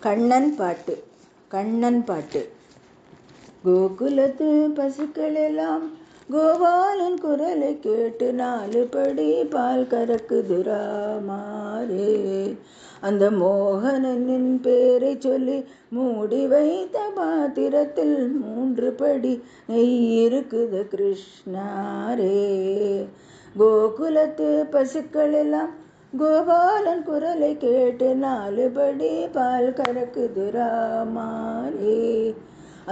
கண்ணன் பாட்டு. கோகுலத்து பசுக்களெல்லாம் கோபாலன் குரலை கேட்டு 4 படி பால் கறக்குது ராமாரே. அந்த மோகனனின் பேரை சொல்லி மூடி வைத்த பாத்திரத்தில் 3 படி நெய் இருக்குது கிருஷ்ணாரே. கோகுலத்து பசுக்களெல்லாம் கோபாலன் குரலை கேட்டு 4 படி பால் கறக்குது ராமாரே.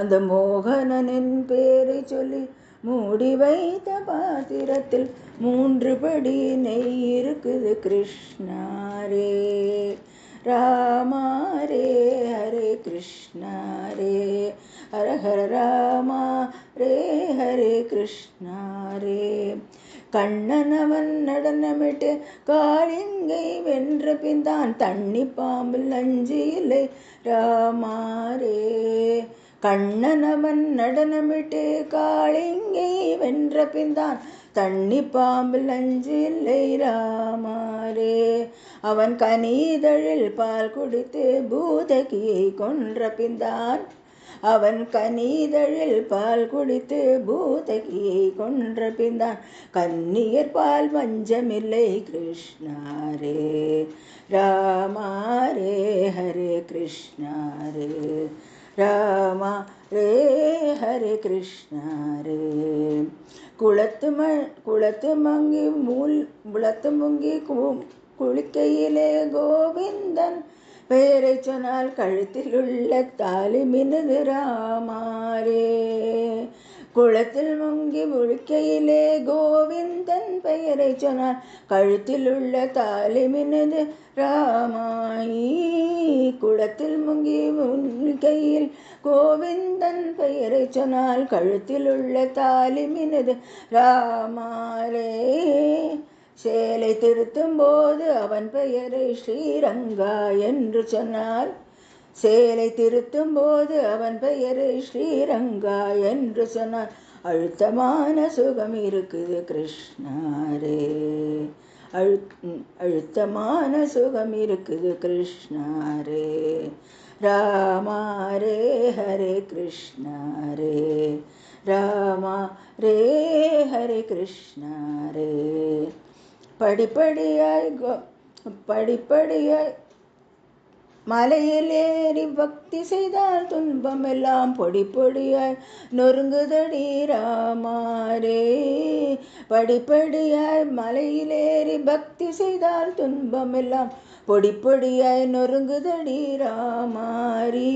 அந்த மோகனனின் பேரை சொல்லி மூடி வைத்த பாத்திரத்தில் 3 படி நெய் இருக்குது கிருஷ்ணாரே. ராமாரே ஹரே கிருஷ்ணாரே ஹர ஹர ராமா ரே ஹரே கிருஷ்ணாரே. கண்ணனவன் நடனமிட்டு காளிங்கை வென்ற பின்தான் தண்ணி பாம்பில் நஞ்சு இல்லை ராமாரே. கண்ணனவன் நடனமிட்டு காளிங்கை வென்ற பின்தான் தண்ணி பாம்பில் நஞ்சு இல்லை ராமாரே. அவன் கனிதழில் பால் குடித்து பூதகியை கொன்ற பின்தான் அவன் கனிதழில் பால் குடித்து பூதகியை கொன்ற பின்தான் கன்னியர் பால் வஞ்சமில்லை கிருஷ்ணாரே. ராமாரே ஹரே கிருஷ்ணாரே ராமா ரே ஹரே கிருஷ்ணாரே. குளத்து முங்கி குளிக்கையிலே கோவிந்தன் பெயரை சொன்னால் கழுத்தில் உள்ள தாலி மினுது ராமாரே. குளத்தில் முங்கி முழிக்கையிலே கோவிந்தன் பெயரை சொன்னால் கழுத்தில் உள்ள தாலி மினுது ராமாயி. குளத்தில் முங்கி முழிக்கையில் கோவிந்தன் பெயரை சொன்னால் கழுத்தில் உள்ள தாலி மினுது ராமாரே. சேலை திருத்தும் போது அவன் பெயரை ஸ்ரீரங்கா என்று சொன்னார். சேலை திருத்தும் போது அவன் பெயரை ஸ்ரீரங்கா என்று சொன்னார். அழுத்தமான சுகம் இருக்குது கிருஷ்ணாரே. அழுத்தமான சுகம் இருக்குது கிருஷ்ணாரே. ராமாரே ஹரே கிருஷ்ணாரே ராமா ரே ஹரே கிருஷ்ணாரே. படிப்படியாய் மலையில் ஏறி பக்தி செய்தால் துன்பமெல்லாம் பொடி பொடியாய் நொறுங்குதடி ராமாரே. படிப்படியாய் மலையில் ஏறி பக்தி செய்தால் துன்பமெல்லாம் பொடி பொடியாய் நொறுங்குதடி ராமாரி.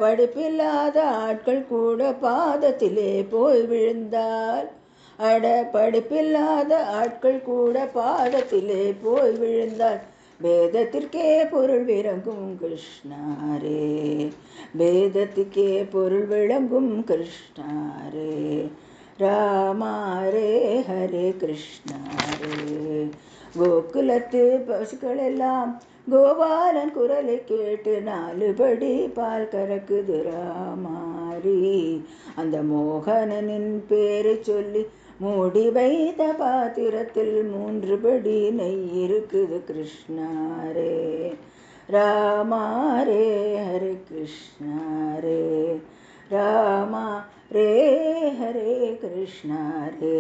படிப்பில்லாத ஆட்கள் கூட பாதத்திலே போய் விழுந்தால் படிப்பில்லாத ஆட்கள் கூட பாதத்திலே போய் விழுந்தால் வேதத்திற்கே பொருள் விளங்கும் கிருஷ்ணாரே. வேதத்துக்கே பொருள் விளங்கும் கிருஷ்ணாரே. ராமாரே ஹரே கிருஷ்ணாரே. கோகுலத்து பசுக்களெல்லாம் கோபாலன் குரலை கேட்டு 4 படி பால் கறக்குது ராமாரி. அந்த மோகனனின் பேரை சொல்லி மூடி வைத்த பாத்திரத்தில் 3 படி நெய் இருக்குது கிருஷ்ணாரே. ராமாரே ஹரே கிருஷ்ணாரே ராமா ரே ஹரே கிருஷ்ணாரே.